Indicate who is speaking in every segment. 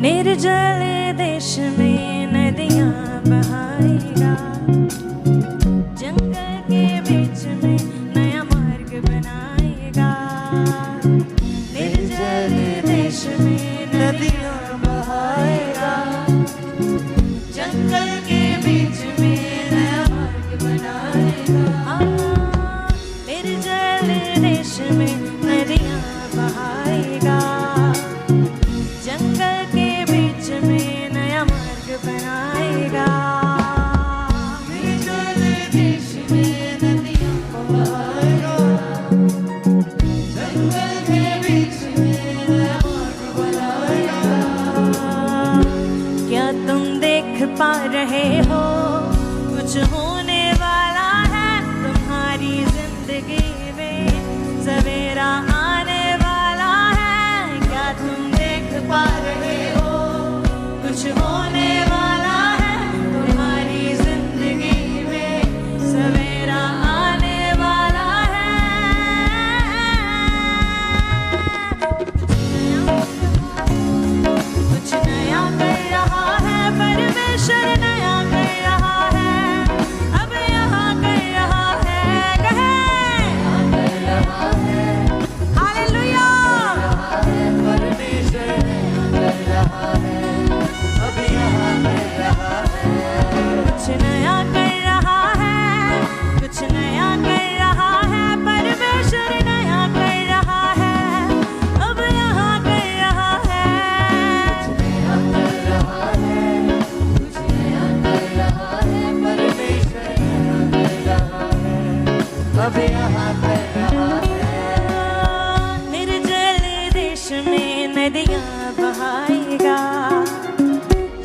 Speaker 1: निर्जल देश में नदियां बहाएगा, जंगल के बीच में नया मार्ग बनाएगा। निर्जल देश में नदियां बहाएगा, जंगल के बीच में नया मार्ग बनाएगा। निर्जल देश में नदियां बहाएगा, जंगल के बीच में नया मार्ग बनाएगा। निर्जल देश में नदियां बहाएगा, जंगल के बीच में नया मार्ग बनाएगा। क्या तुम देख पा रहे हो कुछ होने वाला है तुम्हारी जिंदगी में, सवेरा आने वाला है। क्या तुम देख पा रहे हो कुछ होने वाला है तुम्हारी जिंदगी में, सवेरा आने वाला है। कुछ नया कर रहा है परमेश्वर, नया कर रहा है, अब यहाँ कर रहा है। कहे हालेलुया, परमेश्वर नया कर रहा है, अब यहाँ कर रहा है। कुछ नया कर रहा है, कुछ नया कर रहा है परमेश्वर, नया कर रहा है, अब यहाँ कर रहा है। कुछ नया कर रहा है, कुछ नया कर रहा है परमेश्वर, नया कर रहा है, अब यहाँ कर रहा है। निर्जल देश में नदियां बहाएगा,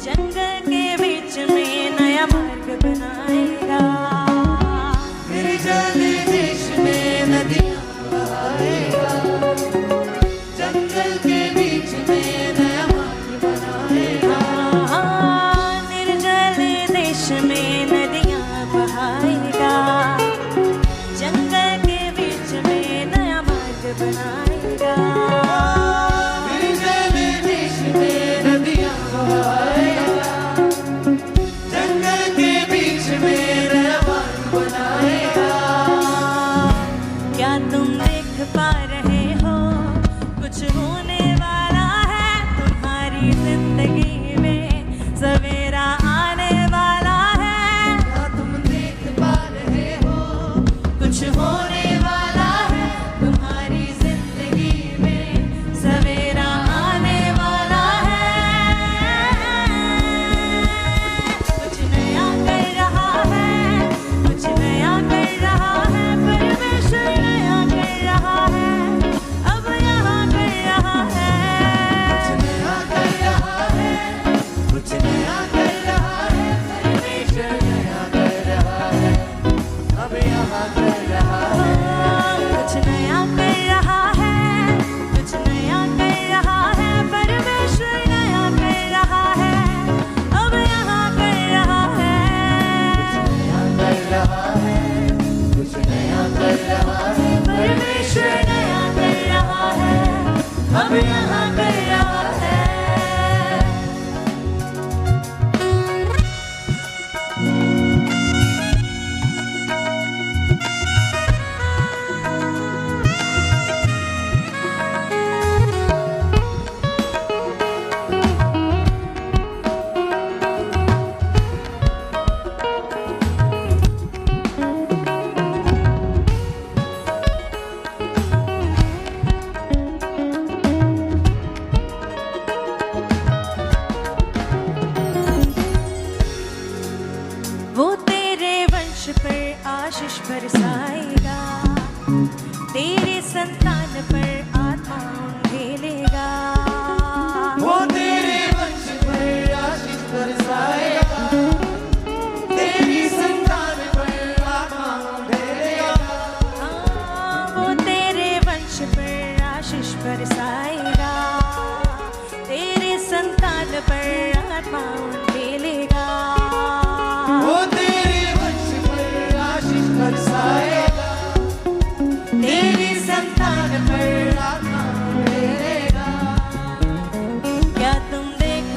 Speaker 1: जंगल के बीच में नया मार्ग बनाएगा। निर्जल देश में नदियां बहाएगा, जंगल के बीच में नया मार्ग बनाएगा। निर्जल देश में नदियां बहाएगा, जंगल के बीच में नया मार्ग बनाएगा। निर्जल देश में नदियां बहाएगा, जंगल के बीच में नया मार्ग बनाएगा। क्या तुम देख पा रहे हो कुछ होने वाला है तुम्हारी जिंदगी में, सवेरा आने वाला है। क्या तुम देख पा रहे हो कुछ होने वाला है तुम्हारी जिंदगी में, सवेरा आने वाला है। कुछ नया कर रहा है, कुछ नया कर रहा है परमेश्वर, नया कर रहा है, अब यहाँ कर रहा है। कुछ नया कर रहा है, कुछ नया कर रहा है परमेश्वर, नया कर रहा है, अब यहाँ कर रहा है। कुछ नया कर रहा है, कुछ नया कर रहा है परमेश्वर, नया कर रहा है, अब यहाँ कर रहा है। कुछ नया कर रहा है, कुछ नया कर रहा है परमेश्वर, नया कर रहा है, अब यहाँ कर रहा है। वो तेरे वंश पर आशीष बरसाएगा, तेरे संतान पर आत्मा उंडेलेगा।
Speaker 2: वो तेरे वंश पर आशीष बरसाएगा, तेरी संतान पर आत्मा उंडेलेगा।
Speaker 1: वो तेरे वंश पर आशीष बरसाएगा, तेरे संतान पर आत्मा उंडेलेगा।
Speaker 2: वो तेरे वंश पर आशीष बरसाएगा, तेरी संतान पर आत्मा उंडेलेगा।
Speaker 1: क्या तुम देख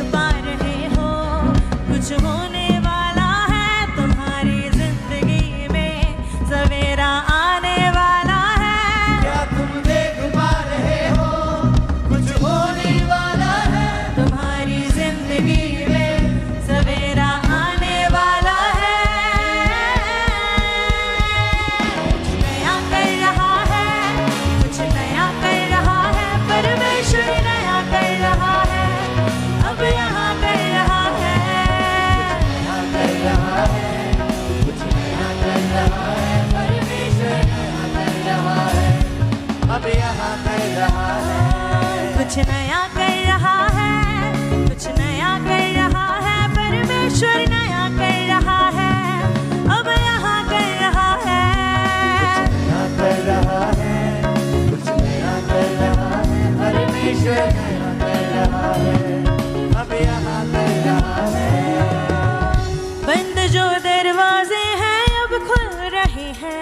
Speaker 1: रही है,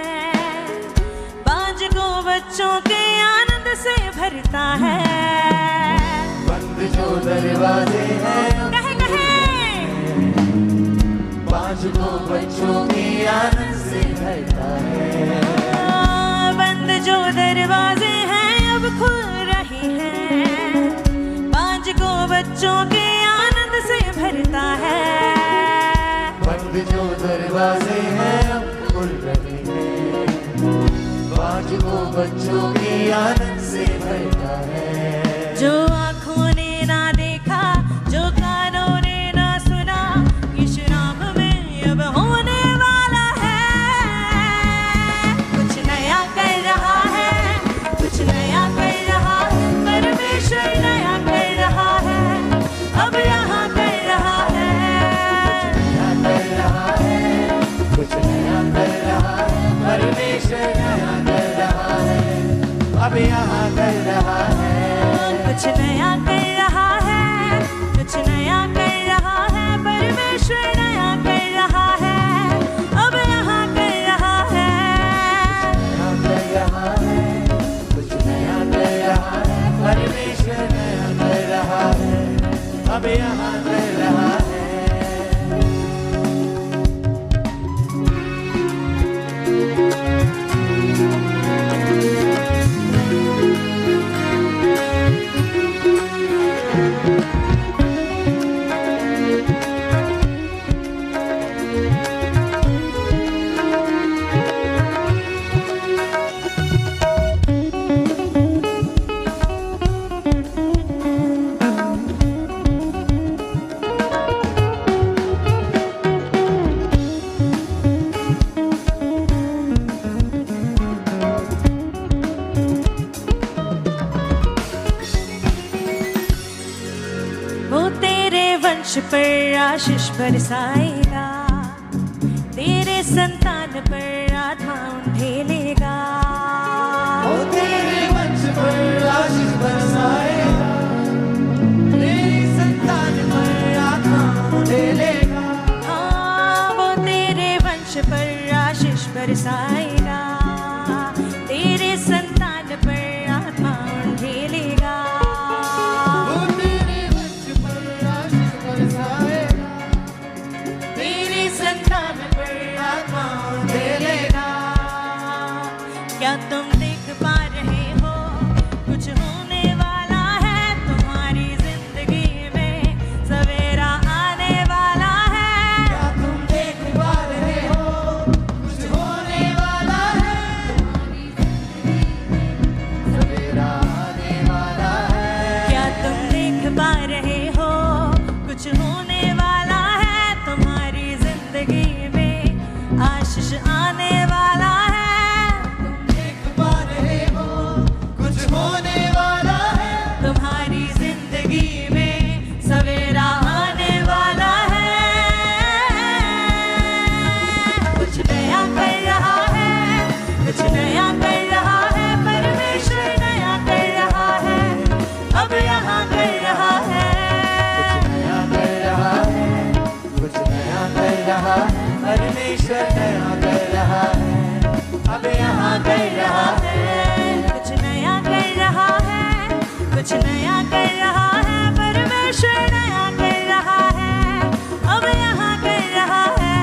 Speaker 1: बाज को बच्चों के आनंद से भरता है।
Speaker 2: बंद जो दरवाजे हैं
Speaker 1: कहे कहे
Speaker 2: बाज को बच्चों के आनंद से भरता है।
Speaker 1: बंद जो दरवाजे हैं अब खुल रही हैं, बाज को बच्चों के आनंद से भरता है।
Speaker 2: बंद जो दरवाजे हैं अब खुल रहे हैं, बाज को बच्चों के आनंद से भरता है।
Speaker 1: जो आँखों ने ना देखा, जो कानों ने ना सुना, यीशु नाम में अब होने वाला है। कुछ नया कर रहा है, कुछ नया कर रहा है, परमेश्वर नया कर रहा है, अब यहाँ कर रहा है।
Speaker 2: कर रहा है, कुछ नया कर रहा है, परमेश्वर नया कर रहा है, अब यहाँ कर रहा है।
Speaker 1: कुछ नया कर रहा है, कुछ नया कर रहा है, परमेश्वर नया कर रहा है, अब यहाँ कर रहा है।
Speaker 2: नया कर रहा है, कुछ नया कर रहा है, परमेश्वर नया कर रहा है, अब यहाँ कर रहा है।
Speaker 1: वो तेरे वंश पर आशीष बरसाएगा, तेरे संतान पर आत्मा ढेलेगा।
Speaker 2: वो तेरे वंश पर आशीष बरसाएगा, तेरी संतान पर आत्मा ढेलेगा।
Speaker 1: हाँ, वो तेरे वंश पर आशीष बरसाएगा, तेरे संतान पर आत्मा ढेलेगा।
Speaker 2: वो तेरे वंश पर आशीष बरसाएगा, तेरी संतान पर आत्मा ढेलेगा।
Speaker 1: क्या तुम देख पा रहे हो, कुछ होने वाला है तुम्हारी जिंदगी में, सवेरा आने वाला है।
Speaker 2: क्या तुम देख पा रहे हो, कुछ होने वाला है, सवेरा आने वाला है।
Speaker 1: क्या तुम देख पा रहे हो, कुछ होने वाला है तुम्हारी जिंदगी में, आशीष आने वाला है।
Speaker 2: देख पा रहे हो, कुछ होने वाला है,
Speaker 1: तुम्हारी जिंदगी में सवेरा आने वाला है। कुछ नया कर रहा है, कुछ नया कर रहा है, परमेश्वर नया कर रहा है, अब यहाँ कर रहा है।
Speaker 2: कुछ नया कर रहा है, कुछ नया कर रहा है, परमेश्वर नया कर रहा है, अब यहाँ कर रहा है।
Speaker 1: कुछ नया कर रहा है, कुछ नया कर रहा है, परमेश्वर नया कर रहा है, अब यहाँ कर रहा है।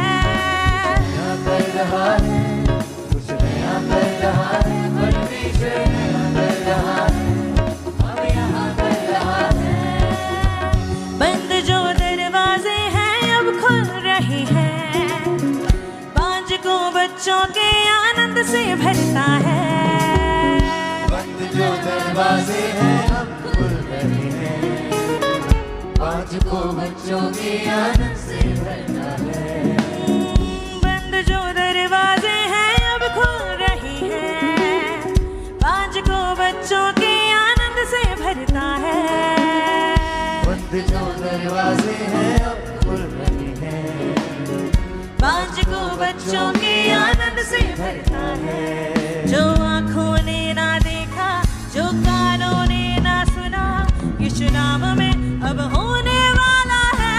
Speaker 2: नया कर रहा है, कुछ नया कर रहा है, परमेश्वर नया कर रहा है, अब यहाँ कर रहा है।
Speaker 1: बंद जो दरवाजे हैं अब खुल रहे हैं, बाज को बच्चों के आनंद से भरता है।
Speaker 2: बंद जो दरवाजे हैं अब खुल रहे हैं, बाज को बच्चों के आनंद से भरता है।
Speaker 1: बंद जो दरवाजे हैं अब खुल रहे हैं, बाज को बच्चों के आनंद से भरता है।
Speaker 2: बंद जो दरवाजे हैं अब खुल रहे हैं,
Speaker 1: बाज को बच्चों के आनंद से भरता है। जो आँखों ने ना देखा, जो कानों ने ना सुना, यीशु नाम में अब होने वाला है।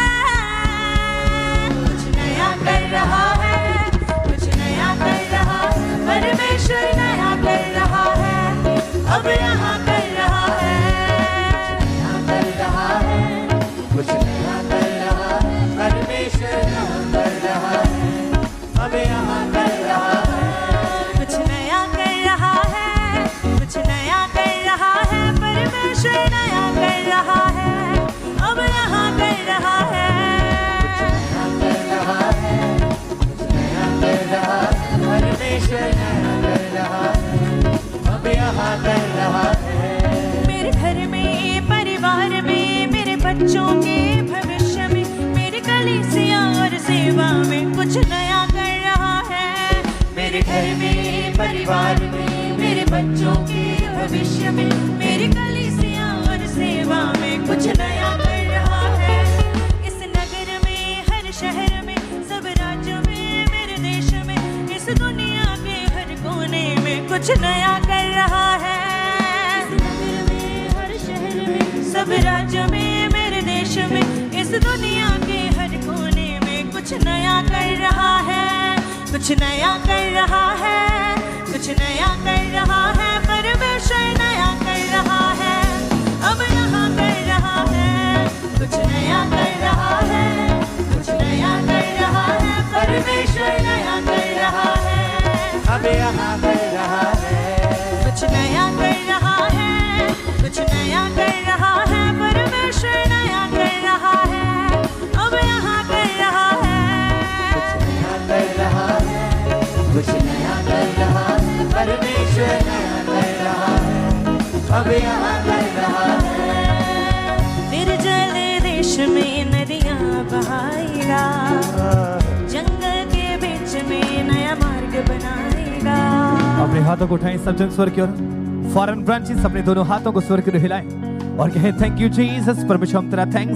Speaker 1: कुछ नया कर रहा है, कुछ नया कर रहा है, बच्चों के भविष्य में, मेरी कलीसिया और सेवा में कुछ नया कर रहा है।
Speaker 2: मेरे घर में, परिवार में, मेरे बच्चों के भविष्य में,
Speaker 1: मेरी कलीसिया और सेवा में कुछ नया कर रहा है। इस नगर में, हर शहर में, सब राज्यों में, मेरे देश में, इस दुनिया के हर कोने में कुछ नया कर रहा है। इस नगर में, हर शहर में, सब राज्यों में, मेरे देश में, इस दुनिया के हर कोने में कुछ नया कर रहा है। कुछ नया कर रहा है, कुछ नया कर रहा है, परमेश्वर नया कर रहा है, अब यहाँ कर रहा है। कुछ नया कर रहा है, कुछ नया कर रहा है, परमेश्वर नया कर रहा है,
Speaker 2: अब यहाँ कर रहा है।
Speaker 1: कुछ नया कर रहा है, कुछ नया कर रहा है, परमेश्वर नया कर रहा है, अब यहाँ कर रहा है।
Speaker 2: कर रहा है, कुछ नया कर रहा है, परमेश्वर नया कर रहा है, अब यहाँ कर रहा है।
Speaker 1: निर्जल देश में नदियाँ बहाएगा, जंगल के बीच में नया मार्ग बनाएगा।
Speaker 3: अपने हाथों को उठाएं सब जन स्वर की ओर। फॉरेन ब्रांचेस अपने दोनों हाथों को स्वर की ओर हिलाएं और कहें थैंक यू जीसस। परमेश्वर हम तेरा थैंक्स